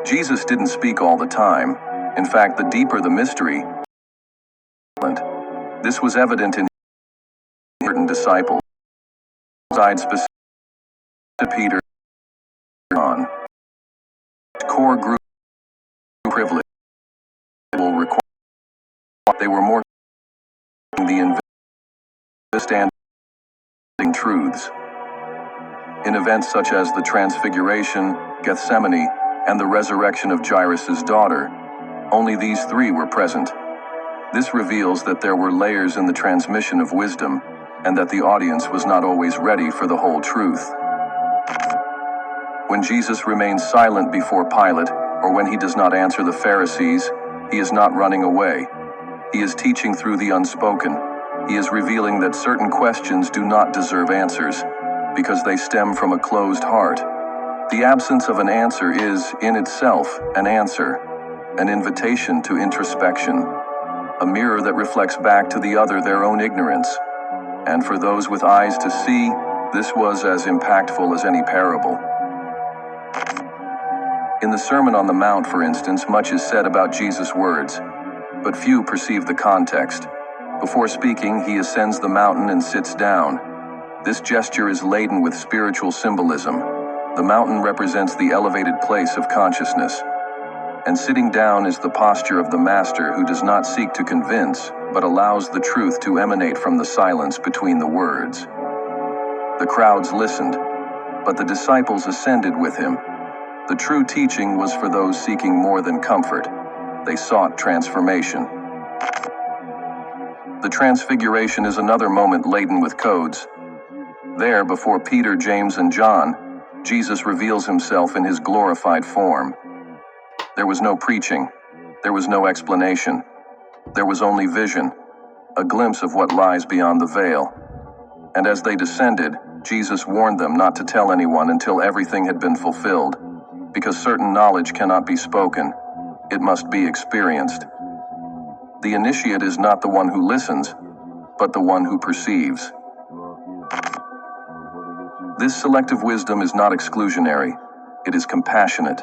Jesus didn't speak all the time. In fact, the deeper the mystery, this was evident in certain disciples, side specific to Peter, John. Core group privilege will require they were more the understanding truths. In events such as the Transfiguration, Gethsemane, and the resurrection of Jairus' daughter, only these three were present. This reveals that there were layers in the transmission of wisdom, and that the audience was not always ready for the whole truth. When Jesus remains silent before Pilate, or when he does not answer the Pharisees, he is not running away. He is teaching through the unspoken. He is revealing that certain questions do not deserve answers, because they stem from a closed heart. The absence of an answer is, in itself, an answer, an invitation to introspection, a mirror that reflects back to the other their own ignorance. And for those with eyes to see, this was as impactful as any parable. In the Sermon on the Mount, for instance, much is said about Jesus' words, but few perceive the context. Before speaking, he ascends the mountain and sits down. This gesture is laden with spiritual symbolism. The mountain represents the elevated place of consciousness. And sitting down is the posture of the master who does not seek to convince, but allows the truth to emanate from the silence between the words. The crowds listened, but the disciples ascended with him. The true teaching was for those seeking more than comfort. They sought transformation. The Transfiguration is another moment laden with codes. There, before Peter, James, and John, Jesus reveals himself in his glorified form. There was no preaching. There was no explanation. There was only vision, a glimpse of what lies beyond the veil. And as they descended, Jesus warned them not to tell anyone until everything had been fulfilled, because certain knowledge cannot be spoken. It must be experienced. The initiate is not the one who listens, but the one who perceives. This selective wisdom is not exclusionary. It is compassionate.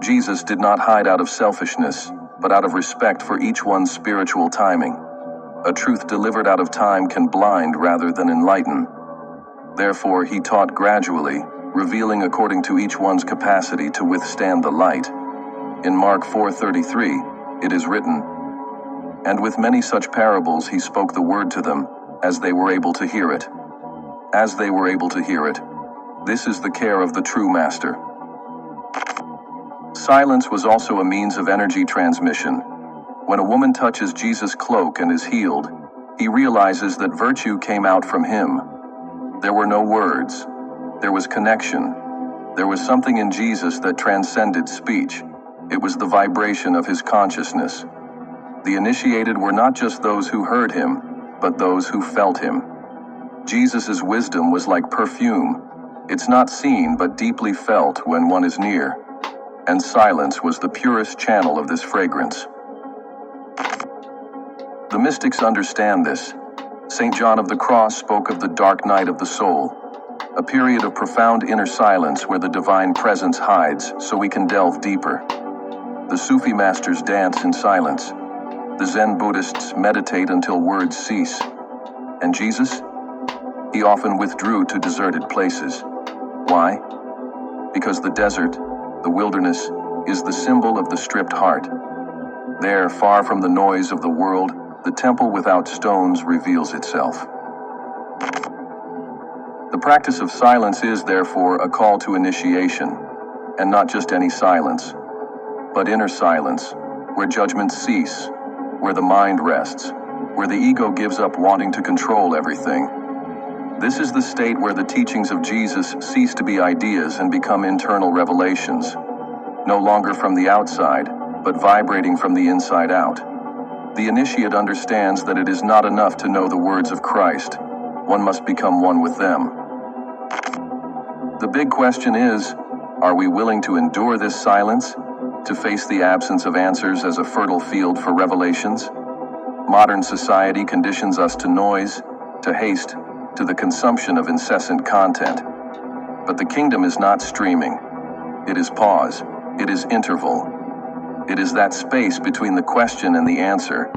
Jesus did not hide out of selfishness, but out of respect for each one's spiritual timing. A truth delivered out of time can blind rather than enlighten. Therefore, he taught gradually, revealing according to each one's capacity to withstand the light. In Mark 4:33, it is written, "And with many such parables he spoke the word to them, as they were able to hear it." As they were able to hear it. This is the care of the true master. Silence was also a means of energy transmission. When a woman touches Jesus' cloak and is healed, he realizes that virtue came out from him. There were no words. There was connection. There was something in Jesus that transcended speech. It was the vibration of his consciousness. The initiated were not just those who heard him, but those who felt him. Jesus' wisdom was like perfume. It's not seen but deeply felt when one is near. And silence was the purest channel of this fragrance. The mystics understand this. St. John of the Cross spoke of the dark night of the soul, a period of profound inner silence where the divine presence hides so we can delve deeper. The Sufi masters dance in silence. The Zen Buddhists meditate until words cease. And Jesus? He often withdrew to deserted places. Why? Because the desert, the wilderness, is the symbol of the stripped heart. There, far from the noise of the world, the temple without stones reveals itself. The practice of silence is, therefore, a call to initiation, and not just any silence, but inner silence, where judgments cease, where the mind rests, where the ego gives up wanting to control everything. This is the state where the teachings of Jesus cease to be ideas and become internal revelations, no longer from the outside, but vibrating from the inside out. The initiate understands that it is not enough to know the words of Christ. One must become one with them. The big question is, are we willing to endure this silence, to face the absence of answers as a fertile field for revelations? Modern society conditions us to noise, to haste, to the consumption of incessant content. But the kingdom is not streaming. It is pause. It is interval. It is that space between the question and the answer,